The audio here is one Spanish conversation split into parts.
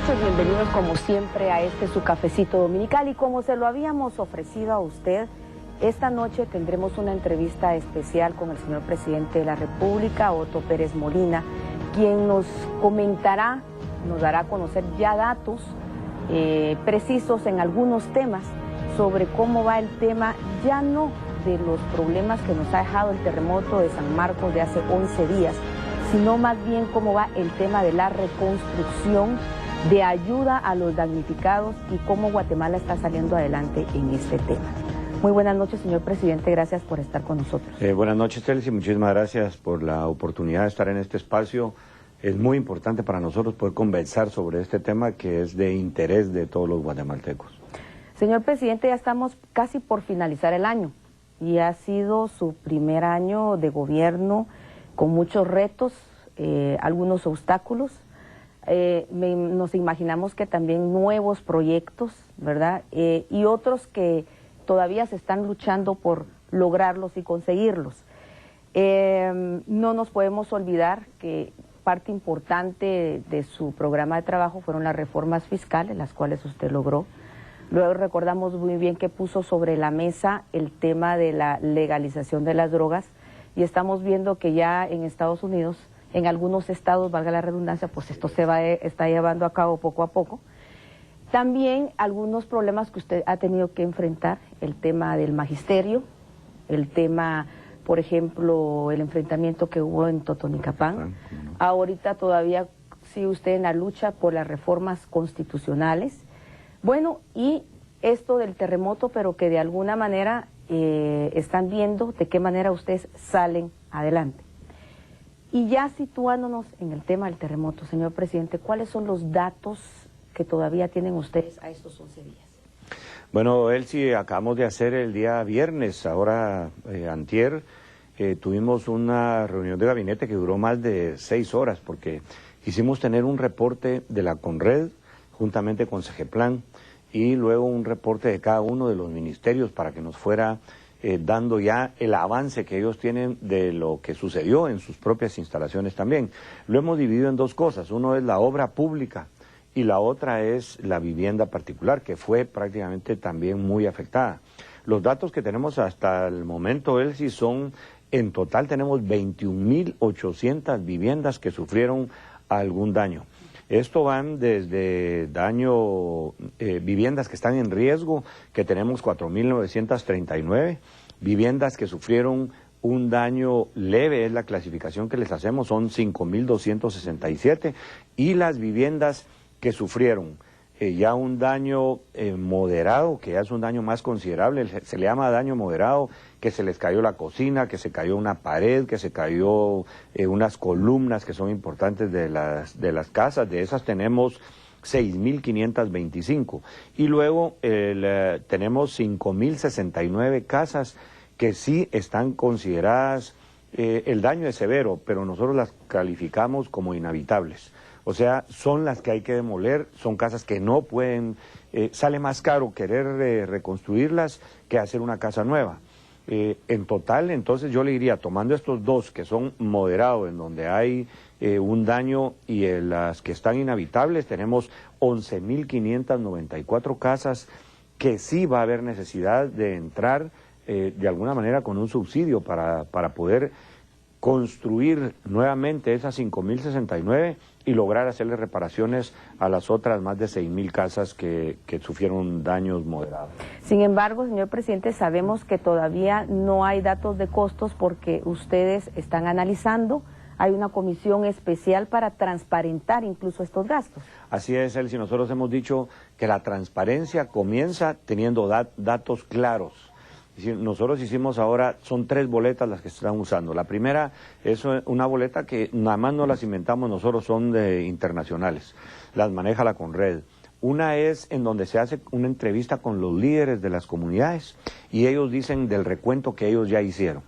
noches, bienvenidos como siempre a su cafecito dominical, y como se lo habíamos ofrecido a usted, esta noche tendremos una entrevista especial con el señor presidente de la República, Otto Pérez Molina, quien nos comentará, nos dará a conocer ya datos precisos en algunos temas sobre cómo va el tema, ya no de los problemas que nos ha dejado el terremoto de San Marcos de hace 11 días, sino más bien cómo va el tema de la reconstrucción, de ayuda a los damnificados y cómo Guatemala está saliendo adelante en este tema. Muy buenas noches, señor presidente, gracias por estar con nosotros. Buenas noches, Telsi, muchísimas gracias por la oportunidad de estar en este espacio. Es muy importante para nosotros poder conversar sobre este tema que es de interés de todos los guatemaltecos. Señor presidente, ya estamos casi por finalizar el año y ha sido su primer año de gobierno con muchos retos, algunos obstáculos. Nos imaginamos que también nuevos proyectos, ¿verdad? Y otros que todavía se están luchando por lograrlos y conseguirlos. No nos podemos olvidar que parte importante de su programa de trabajo fueron las reformas fiscales, las cuales usted logró. Luego recordamos muy bien que puso sobre la mesa el tema de la legalización de las drogas, y estamos viendo que ya en Estados Unidos, en algunos estados, valga la redundancia, pues esto está llevando a cabo poco a poco. También algunos problemas que usted ha tenido que enfrentar, el tema del magisterio, el tema, por ejemplo, el enfrentamiento que hubo en Totonicapán. Ahorita todavía sigue usted en la lucha por las reformas constitucionales. Bueno, y esto del terremoto, pero que de alguna manera están viendo de qué manera ustedes salen adelante. Y ya situándonos en el tema del terremoto, señor presidente, ¿cuáles son los datos que todavía tienen ustedes a estos 11 días? Bueno, Elsie, acabamos de hacer el día viernes, ahora antier, tuvimos una reunión de gabinete que duró más de 6 horas, porque quisimos tener un reporte de la CONRED, juntamente con Segeplan, y luego un reporte de cada uno de los ministerios para que nos fuera dando ya el avance que ellos tienen de lo que sucedió en sus propias instalaciones también. Lo hemos dividido en dos cosas, uno es la obra pública y la otra es la vivienda particular, que fue prácticamente también muy afectada. Los datos que tenemos hasta el momento, Elsie, son, en total tenemos 21.800 viviendas que sufrieron algún daño. Esto van desde viviendas que están en riesgo, que tenemos 4.939, viviendas que sufrieron un daño leve, es la clasificación que les hacemos, son 5.267, y las viviendas que sufrieron ya un daño moderado, que ya es un daño más considerable, se le llama daño moderado, que se les cayó la cocina, que se cayó una pared, que se cayó unas columnas que son importantes de las casas. De esas tenemos 6.525, y luego tenemos 5.069 casas que sí están consideradas, el daño es severo, pero nosotros las calificamos como inhabitables. O sea, son las que hay que demoler, son casas que no pueden, sale más caro querer reconstruirlas que hacer una casa nueva. En total, entonces yo le diría, tomando estos dos que son moderados, en donde hay un daño, y las que están inhabitables, tenemos 11.594 casas que sí va a haber necesidad de entrar de alguna manera con un subsidio para poder construir nuevamente esas 5.069 y lograr hacerle reparaciones a las otras más de 6.000 casas que sufrieron daños moderados. Sin embargo, señor presidente, sabemos que todavía no hay datos de costos porque ustedes están analizando, hay una comisión especial para transparentar incluso estos gastos. Así es, Elsie, nosotros hemos dicho que la transparencia comienza teniendo datos claros. Nosotros hicimos ahora, son 3 boletas las que se están usando. La primera es una boleta que nada más no las inventamos nosotros, son internacionales, las maneja la CONRED. Una es en donde se hace una entrevista con los líderes de las comunidades y ellos dicen del recuento que ellos ya hicieron.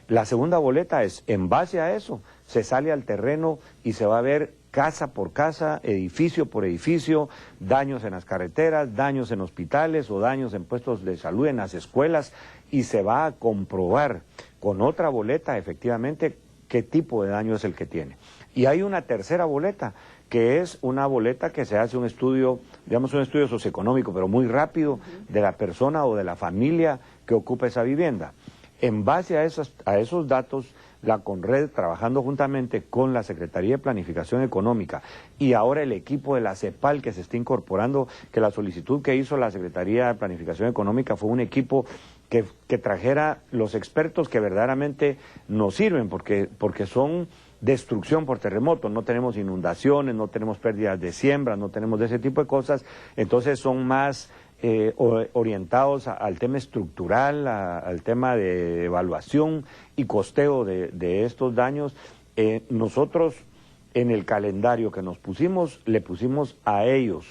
La segunda boleta es, en base a eso, se sale al terreno y se va a ver casa por casa, edificio por edificio, daños en las carreteras, daños en hospitales o daños en puestos de salud, en las escuelas, y se va a comprobar con otra boleta efectivamente qué tipo de daño es el que tiene. Y hay una tercera boleta, que es una boleta que se hace un estudio, digamos un estudio socioeconómico, pero muy rápido, de la persona o de la familia que ocupa esa vivienda. En base a esos datos, la CONRED, trabajando juntamente con la Secretaría de Planificación Económica y ahora el equipo de la CEPAL que se está incorporando, que la solicitud que hizo la Secretaría de Planificación Económica fue un equipo que trajera los expertos que verdaderamente nos sirven, porque son destrucción por terremoto, no tenemos inundaciones, no tenemos pérdidas de siembra, no tenemos de ese tipo de cosas, entonces son más orientados al tema estructural, al tema de evaluación y costeo de estos daños. Nosotros en el calendario que nos pusimos, le pusimos a ellos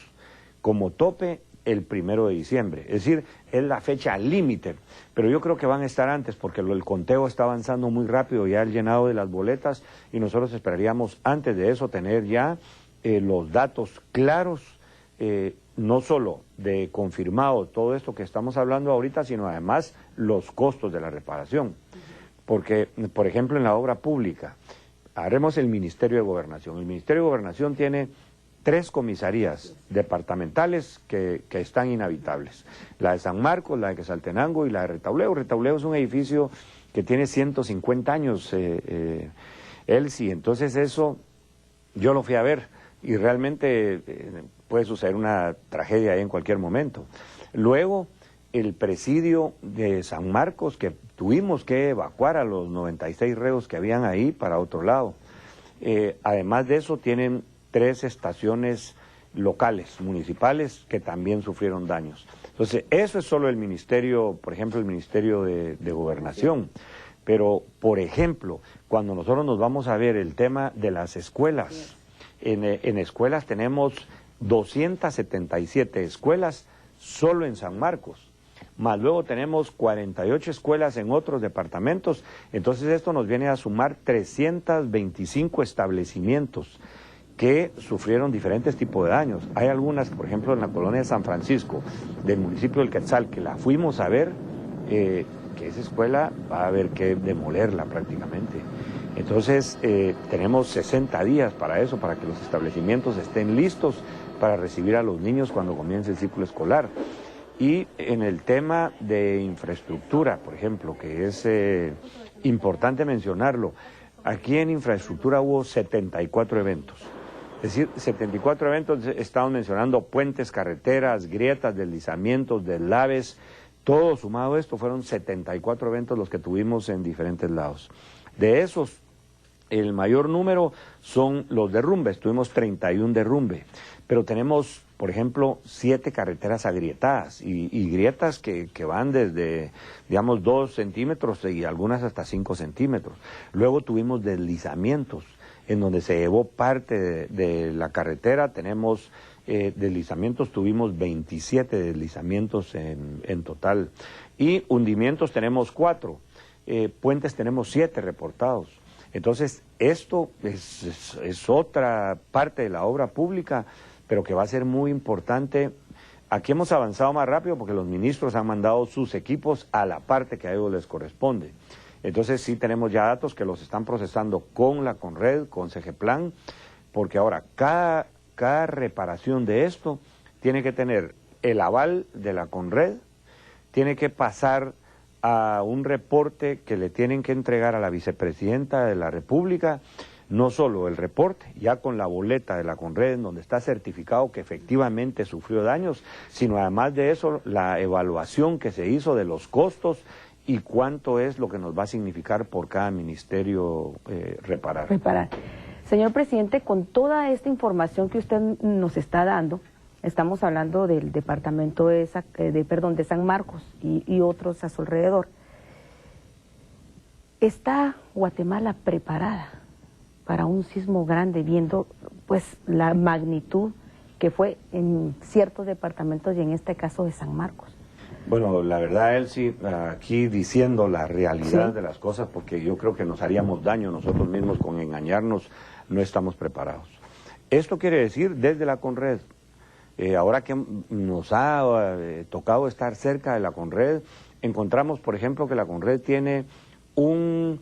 como tope el 1 de diciembre, es decir, es la fecha límite, pero yo creo que van a estar antes porque el conteo está avanzando muy rápido, ya el llenado de las boletas, y nosotros esperaríamos antes de eso tener ya los datos claros, no solo de confirmado todo esto que estamos hablando ahorita, sino además los costos de la reparación, porque, por ejemplo, en la obra pública, haremos el Ministerio de Gobernación. El Ministerio de Gobernación tiene 3 comisarías departamentales que están inhabitables. La de San Marcos, la de Quetzaltenango y la de Retauleu. Retauleu es un edificio que tiene 150 años, Elsie. Entonces eso, yo lo fui a ver y realmente puede suceder una tragedia ahí en cualquier momento. Luego, el presidio de San Marcos, que tuvimos que evacuar a los 96 reos que habían ahí para otro lado. Además de eso, tienen 3 estaciones locales, municipales, que también sufrieron daños. Entonces, eso es solo el ministerio, por ejemplo, el Ministerio de Gobernación. Pero, por ejemplo, cuando nosotros nos vamos a ver el tema de las escuelas, en escuelas tenemos 277 escuelas solo en San Marcos, más luego tenemos 48 escuelas en otros departamentos, entonces esto nos viene a sumar 325 establecimientos que sufrieron diferentes tipos de daños. Hay algunas, por ejemplo, en la colonia de San Francisco, del municipio del Quetzal, que la fuimos a ver, que esa escuela va a haber que demolerla prácticamente. Entonces, tenemos 60 días para eso, para que los establecimientos estén listos para recibir a los niños cuando comience el ciclo escolar. Y en el tema de infraestructura, por ejemplo, que es importante mencionarlo, aquí en infraestructura hubo 74 eventos. Es decir, 74 eventos, estamos mencionando puentes, carreteras, grietas, deslizamientos, deslaves, todo sumado esto fueron 74 eventos los que tuvimos en diferentes lados. De esos, el mayor número son los derrumbes, tuvimos 31 derrumbes, pero tenemos, por ejemplo, 7 carreteras agrietadas y grietas que van desde, digamos, 2 centímetros y algunas hasta 5 centímetros. Luego tuvimos deslizamientos, en donde se llevó parte de la carretera, tenemos deslizamientos, tuvimos 27 deslizamientos en total, y hundimientos tenemos 4, puentes tenemos 7 reportados. Entonces, esto es otra parte de la obra pública, pero que va a ser muy importante. Aquí hemos avanzado más rápido porque los ministros han mandado sus equipos a la parte que a ellos les corresponde. Entonces sí tenemos ya datos que los están procesando con la CONRED, con CEGEPLAN, porque ahora cada reparación de esto tiene que tener el aval de la CONRED, tiene que pasar a un reporte que le tienen que entregar a la vicepresidenta de la República, no solo el reporte, ya con la boleta de la CONRED, en donde está certificado que efectivamente sufrió daños, sino además de eso, la evaluación que se hizo de los costos y cuánto es lo que nos va a significar por cada ministerio reparar. Señor presidente, con toda esta información que usted nos está dando, estamos hablando del departamento de San Marcos y otros a su alrededor. ¿Está Guatemala preparada para un sismo grande, viendo pues la magnitud que fue en ciertos departamentos y en este caso de San Marcos? Bueno, la verdad, Elsie, aquí diciendo la realidad de las cosas, porque yo creo que nos haríamos daño nosotros mismos con engañarnos, no estamos preparados. Esto quiere decir desde la CONRED. Ahora que nos ha tocado estar cerca de la CONRED, encontramos, por ejemplo, que la CONRED tiene un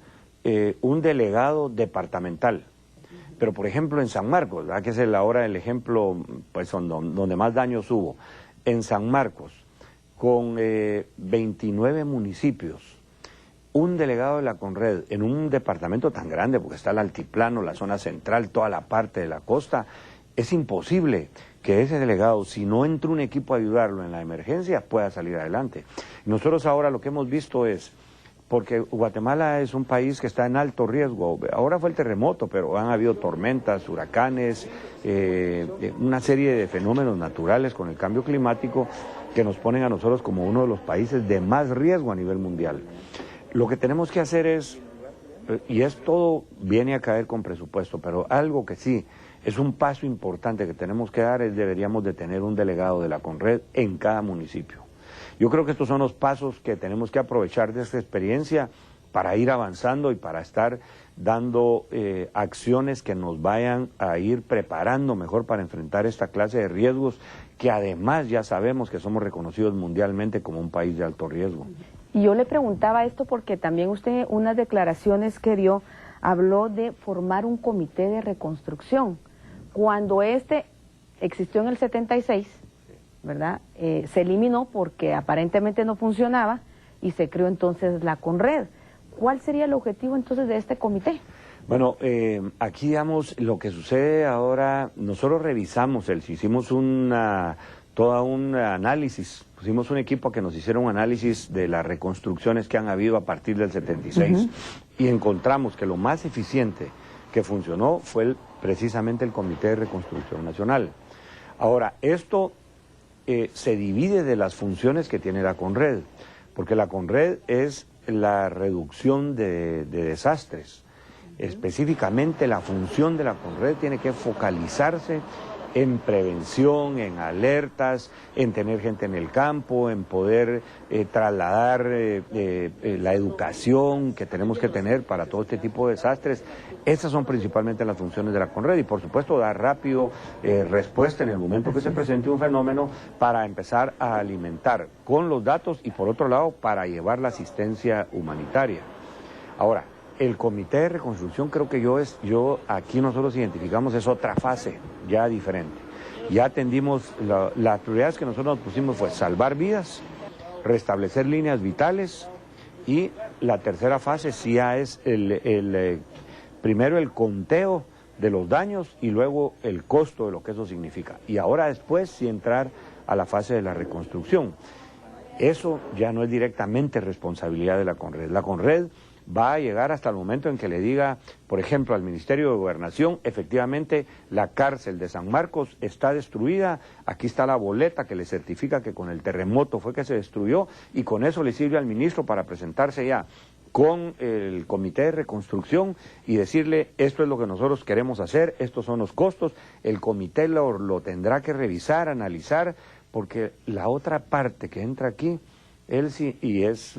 un delegado departamental. Pero, por ejemplo, en San Marcos, ¿verdad? Que es ahora el ejemplo pues, donde más daños hubo. En San Marcos, con 29 municipios, un delegado de la Conred en un departamento tan grande, porque está el altiplano, la zona central, toda la parte de la costa, es imposible que ese delegado, si no entra un equipo a ayudarlo en la emergencia, pueda salir adelante. Nosotros ahora lo que hemos visto es, porque Guatemala es un país que está en alto riesgo, ahora fue el terremoto, pero han habido tormentas, huracanes, una serie de fenómenos naturales con el cambio climático que nos ponen a nosotros como uno de los países de más riesgo a nivel mundial. Lo que tenemos que hacer es, y todo viene a caer con presupuesto, pero algo que sí es un paso importante que tenemos que dar es deberíamos de tener un delegado de la Conred en cada municipio. Yo creo que estos son los pasos que tenemos que aprovechar de esta experiencia para ir avanzando y para estar dando acciones que nos vayan a ir preparando mejor para enfrentar esta clase de riesgos que además ya sabemos que somos reconocidos mundialmente como un país de alto riesgo. Y yo le preguntaba esto porque también usted, unas declaraciones que dio, habló de formar un comité de reconstrucción. Cuando este existió en el 76, ¿verdad? Se eliminó porque aparentemente no funcionaba y se creó entonces la Conred. ¿Cuál sería el objetivo entonces de este comité? Bueno, aquí digamos lo que sucede ahora, nosotros revisamos, hicimos todo un análisis, pusimos un equipo que nos hiciera un análisis de las reconstrucciones que han habido a partir del 76 y encontramos que lo más eficiente que funcionó fue precisamente el Comité de Reconstrucción Nacional. Ahora, esto se divide de las funciones que tiene la Conred, porque la Conred es la reducción de desastres. Específicamente la función de la Conred tiene que focalizarse en prevención, en alertas, en tener gente en el campo, en poder trasladar la educación que tenemos que tener para todo este tipo de desastres. Esas son principalmente las funciones de la Conred y por supuesto dar rápido respuesta en el momento que se presente un fenómeno para empezar a alimentar con los datos y por otro lado para llevar la asistencia humanitaria. Ahora, el Comité de Reconstrucción creo que aquí nosotros identificamos es otra fase ya diferente. Ya atendimos, las prioridades que nosotros nos pusimos fue salvar vidas, restablecer líneas vitales y la tercera fase sí ya es primero el conteo de los daños y luego el costo de lo que eso significa. Y ahora después sí entrar a la fase de la reconstrucción. Eso ya no es directamente responsabilidad de la Conred. La Conred va a llegar hasta el momento en que le diga, por ejemplo, al Ministerio de Gobernación, efectivamente la cárcel de San Marcos está destruida, aquí está la boleta que le certifica que con el terremoto fue que se destruyó y con eso le sirve al ministro para presentarse ya con el Comité de Reconstrucción y decirle esto es lo que nosotros queremos hacer, estos son los costos, el comité lo tendrá que revisar, analizar, porque la otra parte que entra aquí,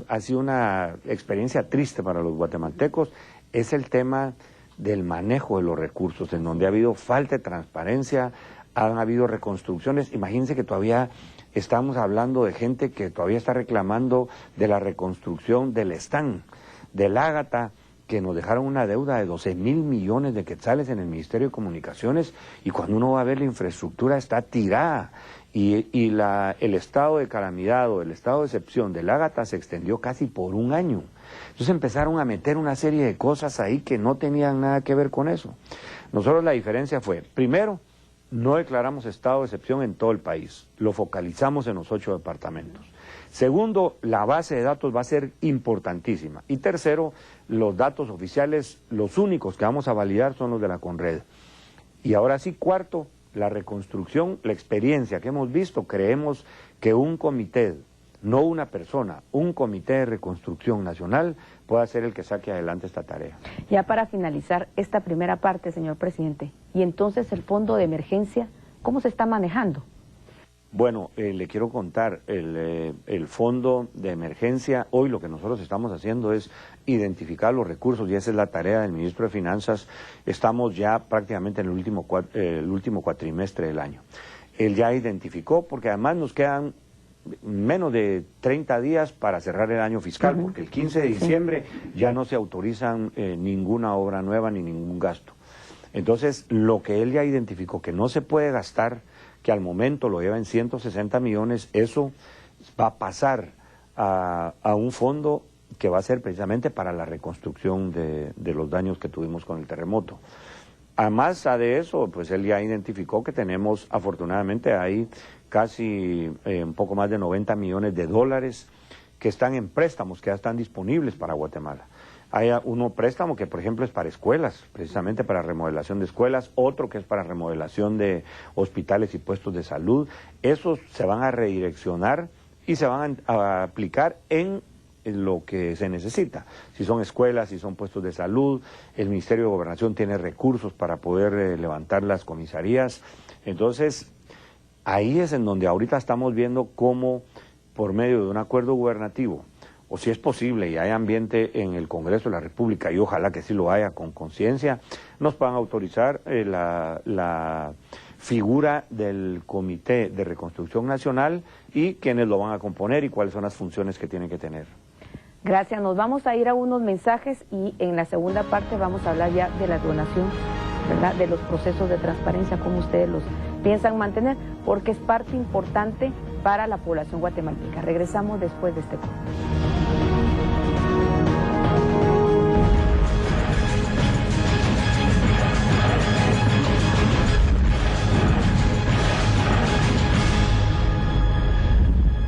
ha sido una experiencia triste para los guatemaltecos, es el tema del manejo de los recursos, en donde ha habido falta de transparencia, han habido reconstrucciones. Imagínense que todavía estamos hablando de gente que todavía está reclamando de la reconstrucción del Están, del Ágata, que nos dejaron una deuda de 12,000 millones de quetzales en el Ministerio de Comunicaciones, y cuando uno va a ver la infraestructura está tirada. Y el estado de calamidad o el estado de excepción del Ágata se extendió casi por un año. Entonces empezaron a meter una serie de cosas ahí que no tenían nada que ver con eso. Nosotros la diferencia fue, primero, no declaramos estado de excepción en todo el país, lo focalizamos en los 8 departamentos. Segundo, la base de datos va a ser importantísima. Y tercero, los datos oficiales, los únicos que vamos a validar son los de la Conred. Y ahora sí, cuarto, la reconstrucción, la experiencia que hemos visto, creemos que un comité, no una persona, un comité de reconstrucción nacional pueda ser el que saque adelante esta tarea. Ya para finalizar esta primera parte, señor presidente, y entonces el fondo de emergencia, ¿cómo se está manejando? Bueno, le quiero contar, el fondo de emergencia, hoy lo que nosotros estamos haciendo es identificar los recursos y esa es la tarea del ministro de Finanzas. Estamos ya prácticamente en el último cuatrimestre del año. Él ya identificó, porque además nos quedan menos de 30 días para cerrar el año fiscal, porque el 15 de diciembre ya no se autorizan ninguna obra nueva ni ningún gasto. Entonces, lo que él ya identificó que no se puede gastar, que al momento lo lleva en 160 millones, eso va a pasar a un fondo que va a ser precisamente para la reconstrucción de los daños que tuvimos con el terremoto. Además de eso, pues él ya identificó que tenemos, afortunadamente, ahí casi un poco más de 90 millones de dólares que están en préstamos, que ya están disponibles para Guatemala. Hay uno préstamo que, por ejemplo, es para escuelas, precisamente para remodelación de escuelas, otro que es para remodelación de hospitales y puestos de salud. Esos se van a redireccionar y se van a aplicar en lo que se necesita. Si son escuelas, si son puestos de salud, el Ministerio de Gobernación tiene recursos para poder levantar las comisarías. Entonces, ahí es en donde ahorita estamos viendo cómo, por medio de un acuerdo gubernativo, o si es posible y hay ambiente en el Congreso de la República, y ojalá que sí lo haya con conciencia, nos puedan autorizar la figura del Comité de Reconstrucción Nacional y quiénes lo van a componer y cuáles son las funciones que tienen que tener. Gracias, nos vamos a ir a unos mensajes y en la segunda parte vamos a hablar ya de la donación, ¿verdad? De los procesos de transparencia, cómo ustedes los piensan mantener, porque es parte importante para la población guatemalteca. Regresamos después de este corte.